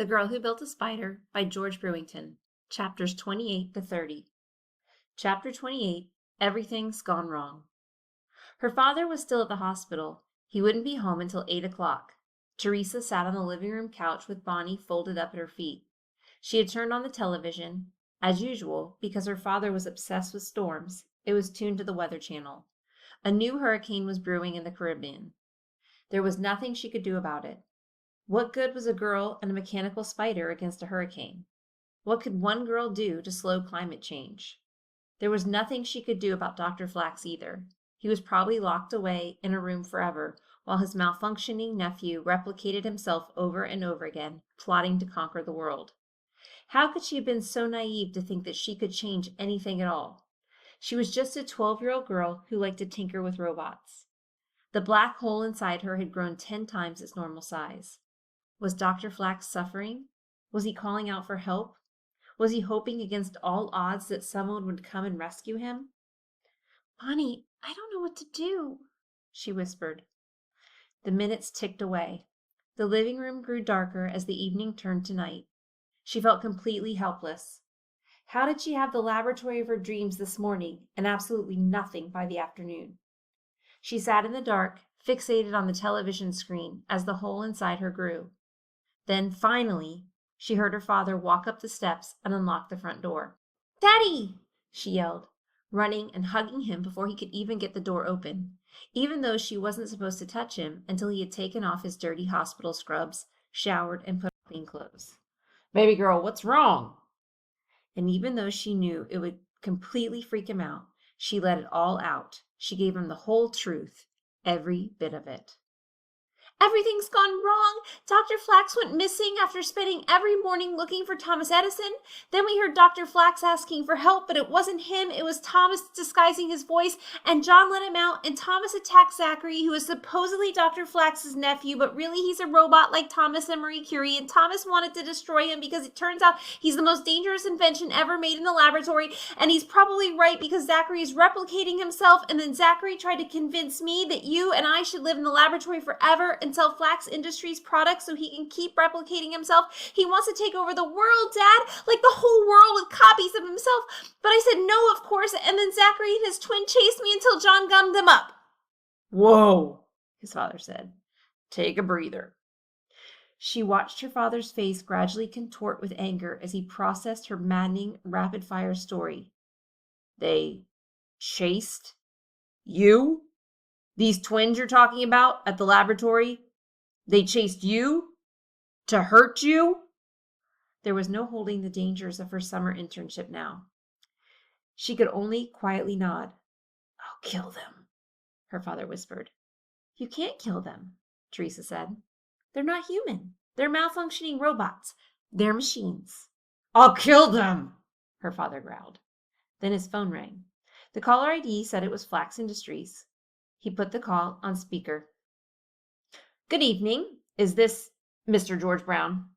The Girl Who Built a Spider by George Brewington. Chapters 28 to 30. Chapter 28, Everything's Gone Wrong. Her father was still at the hospital. He wouldn't be home until 8 o'clock. Teresa sat on the living room couch with Bonnie folded up at her feet. She had turned on the television. As usual, because her father was obsessed with storms, it was tuned to the Weather Channel. A new hurricane was brewing in the Caribbean. There was nothing she could do about it. What good was a girl and a mechanical spider against a hurricane? What could one girl do to slow climate change? There was nothing she could do about Dr. Flax either. He was probably locked away in a room forever, while his malfunctioning nephew replicated himself over and over again, plotting to conquer the world. How could she have been so naive to think that she could change anything at all? She was just a 12-year-old girl who liked to tinker with robots. The black hole inside her had grown 10 times its normal size. Was Dr. Flax suffering? Was he calling out for help? Was he hoping against all odds that someone would come and rescue him? "Bonnie, I don't know what to do," she whispered. The minutes ticked away. The living room grew darker as the evening turned to night. She felt completely helpless. How did she have the laboratory of her dreams this morning and absolutely nothing by the afternoon? She sat in the dark, fixated on the television screen as the hole inside her grew. Then, finally, she heard her father walk up the steps and unlock the front door. "Daddy!" she yelled, running and hugging him before he could even get the door open, even though she wasn't supposed to touch him until he had taken off his dirty hospital scrubs, showered, and put on clean clothes. "Baby girl, what's wrong?" And even though she knew it would completely freak him out, she let it all out. She gave him the whole truth, every bit of it. "Everything's gone wrong. Dr. Flax went missing after spending every morning looking for Thomas Edison. Then we heard Dr. Flax asking for help, but it wasn't him. It was Thomas disguising his voice, and John let him out, and Thomas attacked Zachary, who is supposedly Dr. Flax's nephew, but really he's a robot like Thomas and Marie Curie, and Thomas wanted to destroy him because it turns out he's the most dangerous invention ever made in the laboratory, and he's probably right because Zachary is replicating himself, and then Zachary tried to convince me that you and I should live in the laboratory forever and sell Flax Industries products so he can keep replicating himself. He wants to take over the world, Dad, like the whole world with copies of himself. But I said no, of course, and then Zachary and his twin chased me until John gummed them up." "Whoa," his father said. "Take a breather." She watched her father's face gradually contort with anger as he processed her maddening, rapid-fire story. "They chased you? These twins you're talking about at the laboratory? They chased you? To hurt you?" There was no holding the dangers of her summer internship now. She could only quietly nod. "I'll kill them," her father whispered. "You can't kill them," Teresa said. "They're not human. They're malfunctioning robots. They're machines." "I'll kill them," her father growled. Then his phone rang. The caller ID said it was Flax Industries. He put the call on speaker. "Good evening. Is this Mr. George Brown?"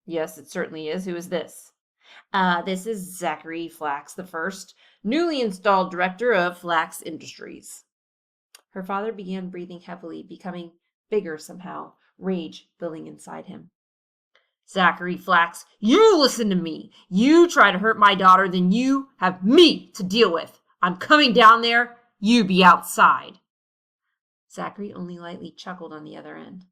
"Yes, it certainly is. Who is this?" This is Zachary Flax the First, newly installed director of Flax Industries." Her father began breathing heavily, becoming bigger somehow, rage building inside him. "Zachary Flax, you listen to me. You try to hurt my daughter, then you have me to deal with. I'm coming down there. You be outside." Zachary only lightly chuckled on the other end.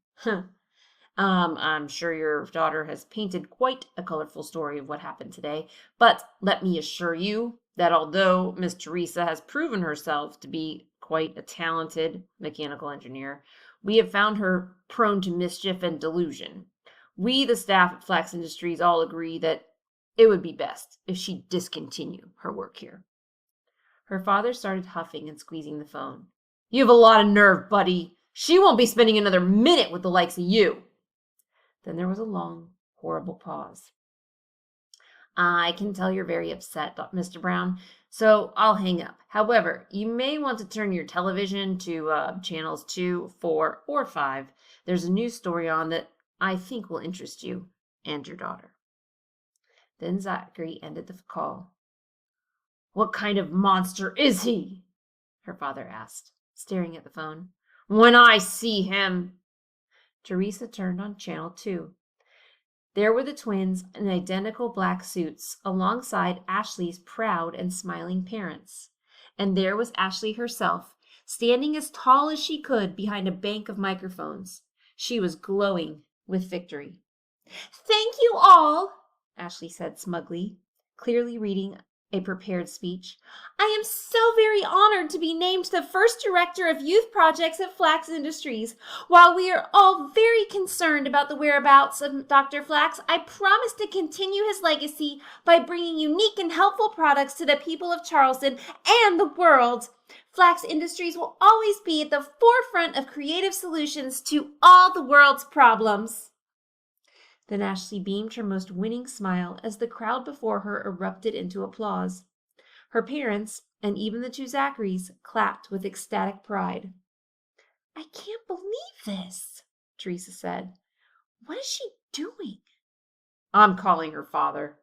I'm sure your daughter has painted quite a colorful story of what happened today, but let me assure you that although Miss Teresa has proven herself to be quite a talented mechanical engineer, we have found her prone to mischief and delusion. We, the staff at Flax Industries, all agree that it would be best if she discontinue her work here." Her father started huffing and squeezing the phone. "You have a lot of nerve, buddy. She won't be spending another minute with the likes of you." Then there was a long, horrible pause. "I can tell you're very upset, Mr. Brown, so I'll hang up. However, you may want to turn your television to channels 2, 4, or 5. There's a news story on that I think will interest you and your daughter." Then Zachary ended the call. "What kind of monster is he?" her father asked, staring at the phone. "When I see him—" Teresa turned on channel 2. There were the twins in identical black suits, alongside Ashley's proud and smiling parents. And there was Ashley herself, standing as tall as she could behind a bank of microphones. She was glowing with victory. "Thank you all," Ashley said smugly, clearly reading a prepared speech. "I am so very honored to be named the first director of youth projects at Flax Industries. While we are all very concerned about the whereabouts of Dr. Flax, I promise to continue his legacy by bringing unique and helpful products to the people of Charleston and the world. Flax Industries will always be at the forefront of creative solutions to all the world's problems." Then Ashley beamed her most winning smile as the crowd before her erupted into applause. Her parents, and even the two Zacharys, clapped with ecstatic pride. "I can't believe this," Teresa said. "What is she doing?" "I'm calling her father,"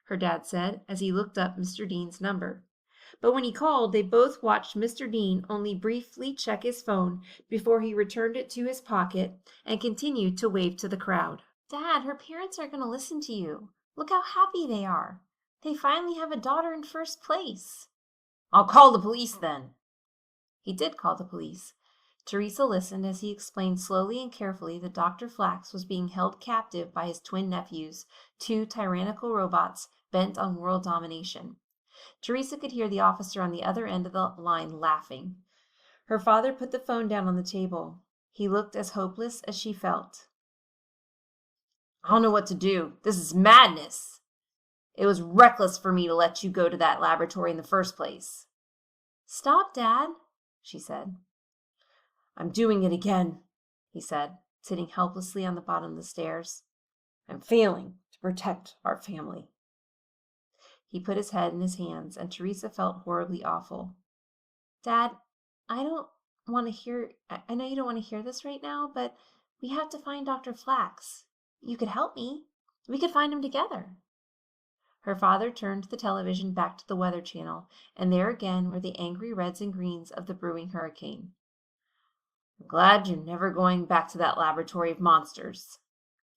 her dad said as he looked up Mr. Dean's number. But when he called, they both watched Mr. Dean only briefly check his phone before he returned it to his pocket and continued to wave to the crowd. "Dad, her parents are going to listen to you. Look how happy they are. They finally have a daughter in first place." "I'll call the police then." He did call the police. Teresa listened as he explained slowly and carefully that Dr. Flax was being held captive by his twin nephews, two tyrannical robots bent on world domination. Teresa could hear the officer on the other end of the line laughing. Her father put the phone down on the table. He looked as hopeless as she felt. "I don't know what to do. This is madness. It was reckless for me to let you go to that laboratory in the first place." "Stop, Dad," she said. "I'm doing it again," he said, sitting helplessly on the bottom of the stairs. "I'm failing to protect our family." He put his head in his hands, and Teresa felt horribly awful. "Dad, I know you don't want to hear this right now, but we have to find Dr. Flax. You could help me. We could find him together." Her father turned the television back to the Weather Channel, and there again were the angry reds and greens of the brewing hurricane. "I'm glad you're never going back to that laboratory of monsters,"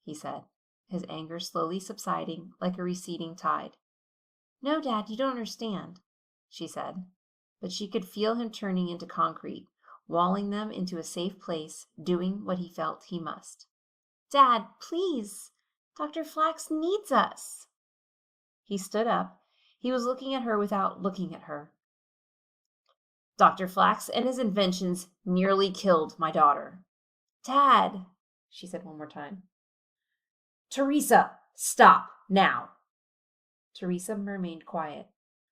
he said, his anger slowly subsiding like a receding tide. "No, Dad, you don't understand," she said, but she could feel him turning into concrete, walling them into a safe place, doing what he felt he must. "Dad, please! Dr. Flax needs us." He stood up. He was looking at her without looking at her. "Dr. Flax and his inventions nearly killed my daughter." "Dad," she said one more time. "Teresa, stop now." Teresa remained quiet.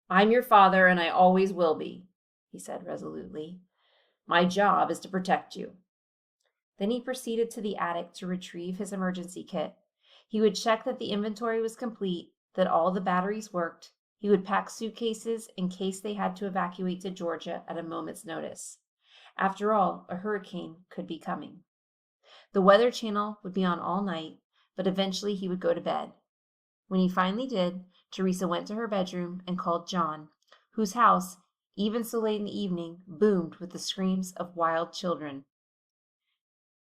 "I'm your father, and I always will be," he said resolutely. "My job is to protect you." Then he proceeded to the attic to retrieve his emergency kit. He would check that the inventory was complete, that all the batteries worked. He would pack suitcases in case they had to evacuate to Georgia at a moment's notice. After all, a hurricane could be coming. The Weather Channel would be on all night, but eventually he would go to bed. When he finally did, Teresa went to her bedroom and called John, whose house, even so late in the evening, boomed with the screams of wild children.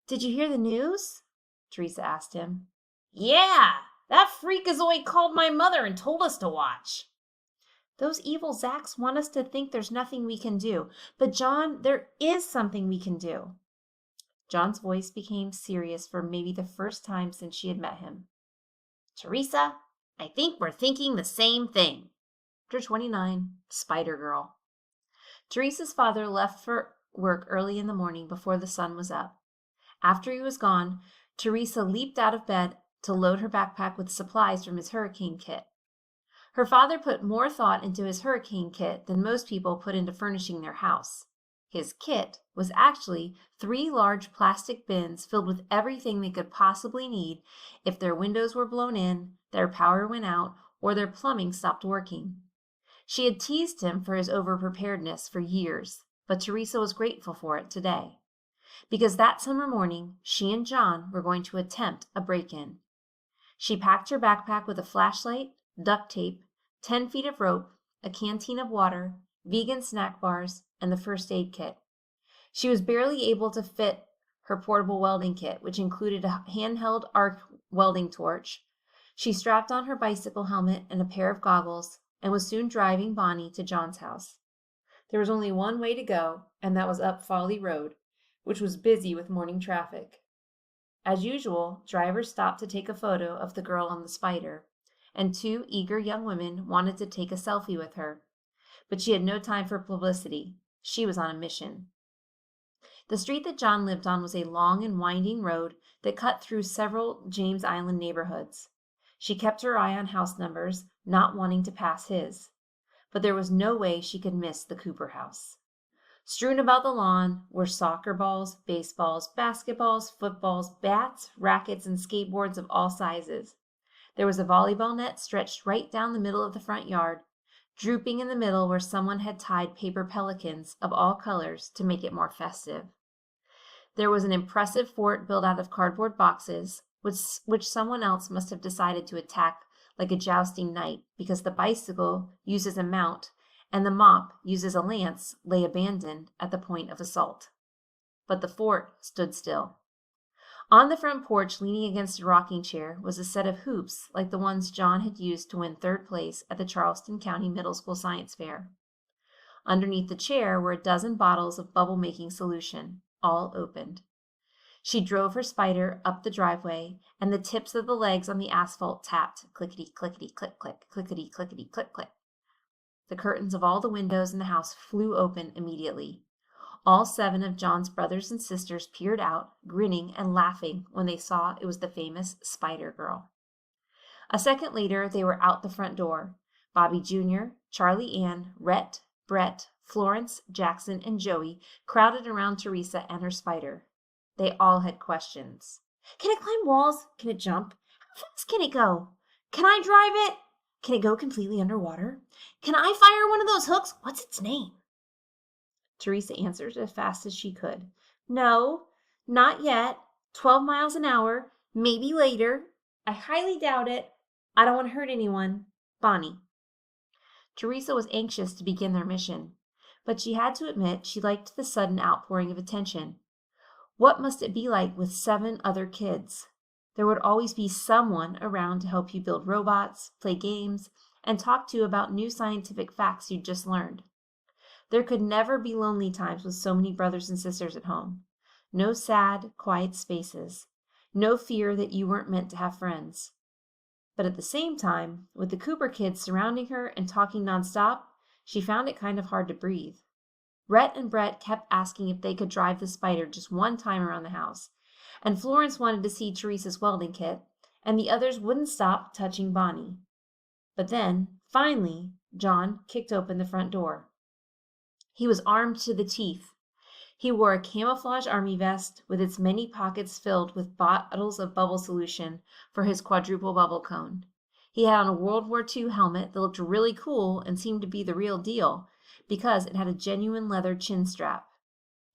"Did you hear the news?" Teresa asked him. "Yeah, that freakazoid called my mother and told us to watch." "Those evil Zacs want us to think there's nothing we can do. But John, there is something we can do." John's voice became serious for maybe the first time since she had met him. "Teresa, I think we're thinking the same thing." Chapter 29, Spider Girl. Teresa's father left for work early in the morning before the sun was up. After he was gone, Teresa leaped out of bed to load her backpack with supplies from his hurricane kit. Her father put more thought into his hurricane kit than most people put into furnishing their house. His kit was actually 3 large plastic bins filled with everything they could possibly need if their windows were blown in, their power went out, or their plumbing stopped working. She had teased him for his overpreparedness for years, but Teresa was grateful for it today. Because that summer morning, she and John were going to attempt a break-in. She packed her backpack with a flashlight, duct tape, 10 feet of rope, a canteen of water, vegan snack bars, and the first aid kit. She was barely able to fit her portable welding kit, which included a handheld arc welding torch. She strapped on her bicycle helmet and a pair of goggles and was soon driving Bonnie to John's house. There was only one way to go, and that was up Folly Road, which was busy with morning traffic. As usual, drivers stopped to take a photo of the girl on the Spider, and two eager young women wanted to take a selfie with her. But she had no time for publicity. She was on a mission. The street that John lived on was a long and winding road that cut through several James Island neighborhoods. She kept her eye on house numbers, not wanting to pass his. But there was no way she could miss the Cooper house. Strewn about the lawn were soccer balls, baseballs, basketballs, footballs, bats, rackets, and skateboards of all sizes. There was a volleyball net stretched right down the middle of the front yard, drooping in the middle where someone had tied paper pelicans of all colors to make it more festive. There was an impressive fort built out of cardboard boxes, which someone else must have decided to attack like a jousting knight, because the bicycle, used as a mount, and the mop, used as a lance, lay abandoned at the point of assault. But the fort stood still. On the front porch, leaning against a rocking chair, was a set of hoops like the ones John had used to win third place at the Charleston County Middle School Science Fair. Underneath the chair were a dozen bottles of bubble-making solution, all opened. She drove her Spider up the driveway, and the tips of the legs on the asphalt tapped, clickety-clickety-click-click, clickety-clickety-click-click. The curtains of all the windows in the house flew open immediately. All 7 of John's brothers and sisters peered out, grinning and laughing when they saw it was the famous Spider Girl. A second later, they were out the front door. Bobby Jr., Charlie Ann, Rhett, Brett, Florence, Jackson, and Joey crowded around Teresa and her Spider. They all had questions. Can it climb walls? Can it jump? How fast can it go? Can I drive it? Can it go completely underwater? Can I fire one of those hooks? What's its name? Teresa answered as fast as she could. No, not yet. 12 miles an hour. Maybe later. I highly doubt it. I don't want to hurt anyone. Bonnie. Teresa was anxious to begin their mission, but she had to admit she liked the sudden outpouring of attention. What must it be like with 7 other kids? There would always be someone around to help you build robots, play games, and talk to you about new scientific facts you'd just learned. There could never be lonely times with so many brothers and sisters at home. No sad, quiet spaces. No fear that you weren't meant to have friends. But at the same time, with the Cooper kids surrounding her and talking nonstop, she found it kind of hard to breathe. Rhett and Brett kept asking if they could drive the Spider just one time around the house, and Florence wanted to see Teresa's welding kit, and the others wouldn't stop touching Bonnie. But then, finally, John kicked open the front door. He was armed to the teeth. He wore a camouflage army vest with its many pockets filled with bottles of bubble solution for his quadruple bubble cone. He had on a World War II helmet that looked really cool and seemed to be the real deal because it had a genuine leather chin strap.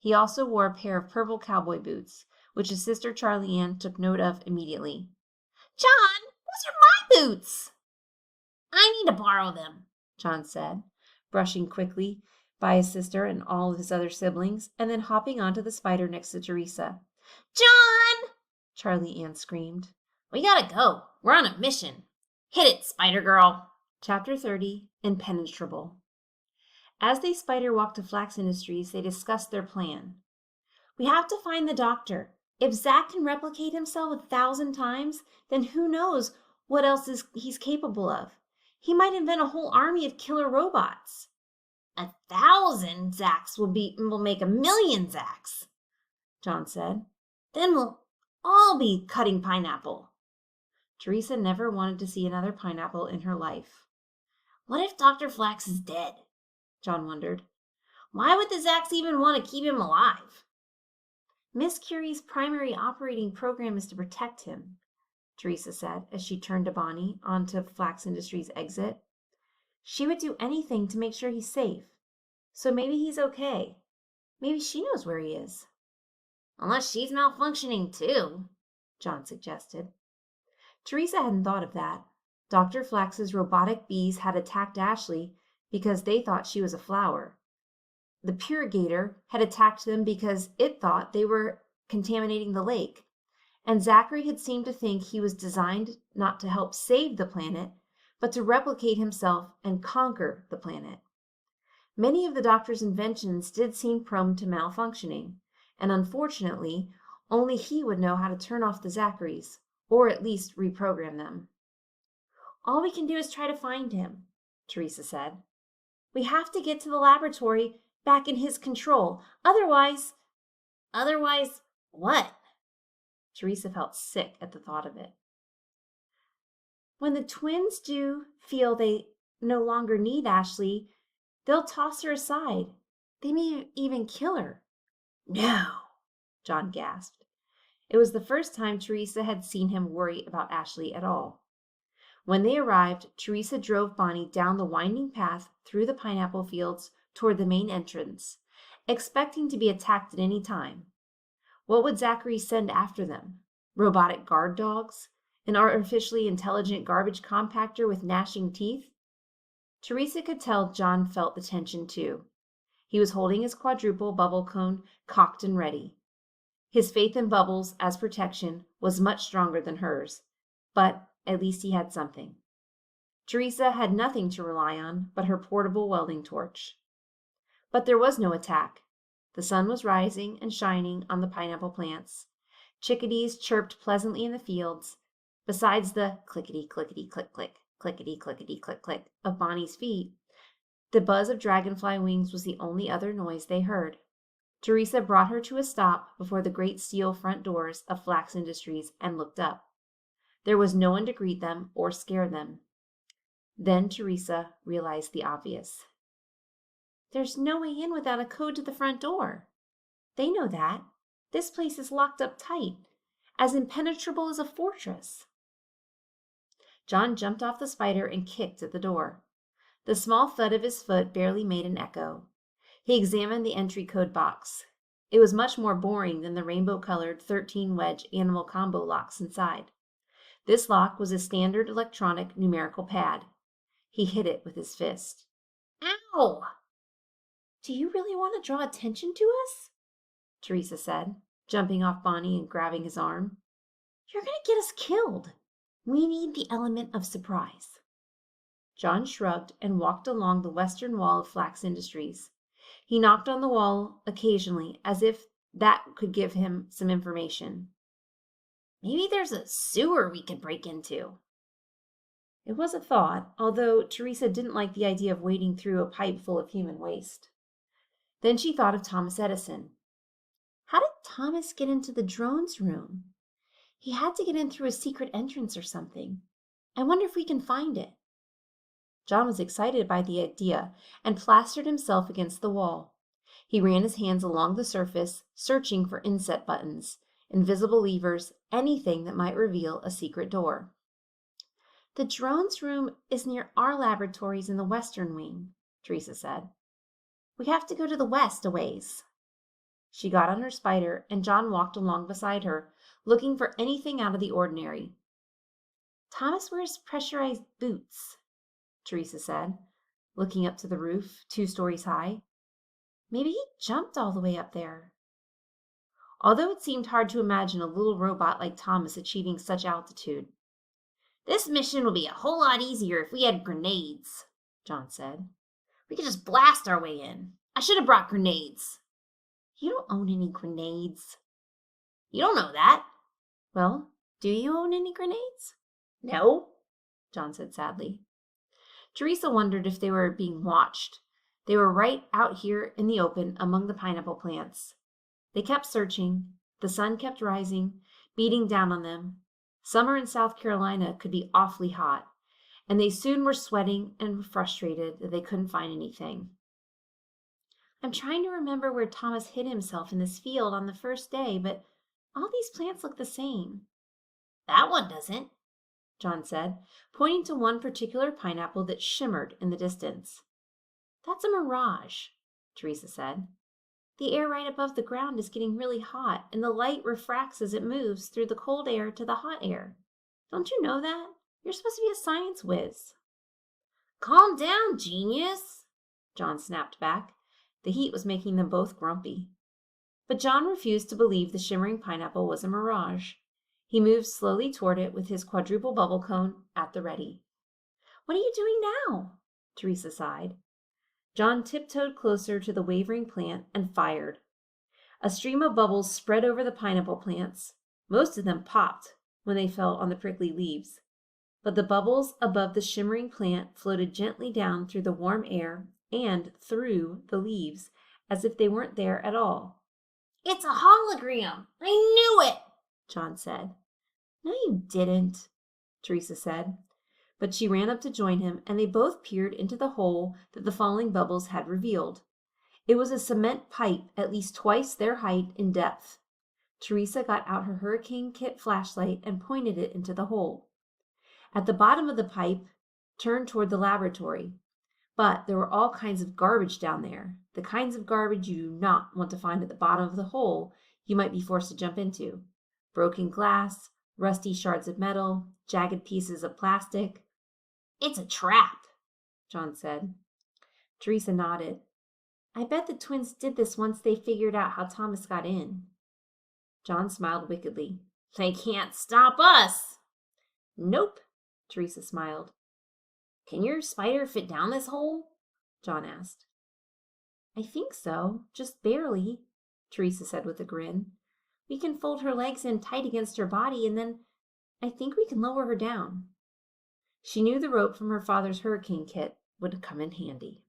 He also wore a pair of purple cowboy boots, which his sister Charlie Ann took note of immediately. John, those are my boots! I need to borrow them, John said, brushing quickly by his sister and all of his other siblings, and then hopping onto the Spider next to Teresa. John! Charlie Ann screamed. We gotta go. We're on a mission. Hit it, Spider Girl. Chapter 30, Impenetrable. As they spider walked to Flax Industries, they discussed their plan. We have to find the doctor. If Zach can replicate himself 1,000 times, then who knows what else he's capable of. He might invent a whole army of killer robots. 1,000 Zacks will make 1,000,000 Zacks, John said. Then we'll all be cutting pineapple. Teresa never wanted to see another pineapple in her life. What if Dr. Flax is dead? John wondered. Why would the Zacks even want to keep him alive? Miss Curie's primary operating program is to protect him, Teresa said as she turned to Bonnie onto Flax Industries' exit. She would do anything to make sure he's safe. So maybe he's okay. Maybe she knows where he is. Unless she's malfunctioning too, John suggested. Teresa hadn't thought of that. Dr. Flax's robotic bees had attacked Ashley because they thought she was a flower. The Purigator had attacked them because it thought they were contaminating the lake. and Zachary had seemed to think he was designed not to help save the planet, but to replicate himself and conquer the planet. Many of the doctor's inventions did seem prone to malfunctioning, and unfortunately, only he would know how to turn off the Zacharys, or at least reprogram them. "All we can do is try to find him," Teresa said. "We have to get to the laboratory back in his control. Otherwise—" "Otherwise what?" Teresa felt sick at the thought of it. "When the twins do feel they no longer need Ashley, they'll toss her aside. They may even kill her." "No!" John gasped. It was the first time Teresa had seen him worry about Ashley at all. When they arrived, Teresa drove Bonnie down the winding path through the pineapple fields toward the main entrance, expecting to be attacked at any time. What would Zachary send after them? Robotic guard dogs? An artificially intelligent garbage compactor with gnashing teeth? Teresa could tell John felt the tension too. He was holding his quadruple bubble cone cocked and ready. His faith in bubbles as protection was much stronger than hers, but at least he had something. Teresa had nothing to rely on but her portable welding torch. But there was no attack. The sun was rising and shining on the pineapple plants. Chickadees chirped pleasantly in the fields. Besides the clickety-clickety-click-click, clickety-clickety-click-click of Bonnie's feet, the buzz of dragonfly wings was the only other noise they heard. Teresa brought her to a stop before the great steel front doors of Flax Industries and looked up. There was no one to greet them or scare them. Then Teresa realized the obvious. "There's no way in without a code to the front door. They know that. This place is locked up tight, as impenetrable as a fortress." John jumped off the spider and kicked at the door. The small thud of his foot barely made an echo. He examined the entry code box. It was much more boring than the rainbow-colored 13-wedge animal combo locks inside. This lock was a standard electronic numerical pad. He hit it with his fist. "Ow!" "Do you really want to draw attention to us?" Teresa said, jumping off Bonnie and grabbing his arm. "You're going to get us killed. We need the element of surprise." John shrugged and walked along the western wall of Flax Industries. He knocked on the wall occasionally, as if that could give him some information. "Maybe there's a sewer we could break into." It was a thought, although Teresa didn't like the idea of wading through a pipe full of human waste. Then she thought of Thomas Edison. How did Thomas get into the drone's room? He had to get in through a secret entrance or something. I wonder if we can find it. John was excited by the idea and plastered himself against the wall. He ran his hands along the surface, searching for inset buttons, invisible levers, anything that might reveal a secret door. "The drone's room is near our laboratories in the western wing," Teresa said. "We have to go to the west a ways." She got on her spider, and John walked along beside her, looking for anything out of the ordinary. "Thomas wears pressurized boots," Teresa said, looking up to the roof, 2 stories high. "Maybe he jumped all the way up there." Although it seemed hard to imagine a little robot like Thomas achieving such altitude. "This mission would be a whole lot easier if we had grenades," John said. "We could just blast our way in. I should have brought grenades." "You don't own any grenades." "You don't know that." "Well, do you own any grenades?" "No," John said sadly. Teresa wondered if they were being watched. They were right out here in the open among the pineapple plants. They kept searching. The sun kept rising, beating down on them. Summer in South Carolina could be awfully hot, and they soon were sweating and frustrated that they couldn't find anything. "I'm trying to remember where Thomas hid himself in this field on the first day, but all these plants look the same." "That one doesn't," John said, pointing to one particular pineapple that shimmered in the distance. "That's a mirage," Teresa said. "The air right above the ground is getting really hot, and the light refracts as it moves through the cold air to the hot air. Don't you know that? You're supposed to be a science whiz." "Calm down, genius," John snapped back. The heat was making them both grumpy. But John refused to believe the shimmering pineapple was a mirage. He moved slowly toward it with his quadruple bubble cone at the ready. "What are you doing now?" Teresa sighed. John tiptoed closer to the wavering plant and fired. A stream of bubbles spread over the pineapple plants. Most of them popped when they fell on the prickly leaves, but the bubbles above the shimmering plant floated gently down through the warm air and through the leaves as if they weren't there at all. "It's a hologram! I knew it!" John said. "No, you didn't," Teresa said. But she ran up to join him, and they both peered into the hole that the falling bubbles had revealed. It was a cement pipe at least twice their height in depth. Teresa got out her hurricane kit flashlight and pointed it into the hole. At the bottom of the pipe turned toward the laboratory, but there were all kinds of garbage down there, the kinds of garbage you do not want to find at the bottom of the hole you might be forced to jump into. Broken glass, rusty shards of metal, jagged pieces of plastic. "It's a trap," John said. Teresa nodded. "I bet the twins did this once they figured out how Thomas got in." John smiled wickedly. "They can't stop us." "Nope," Teresa smiled. "Can your spider fit down this hole?" John asked. "I think so, just barely," Teresa said with a grin. "We can fold her legs in tight against her body, and then I think we can lower her down." She knew the rope from her father's hurricane kit would come in handy.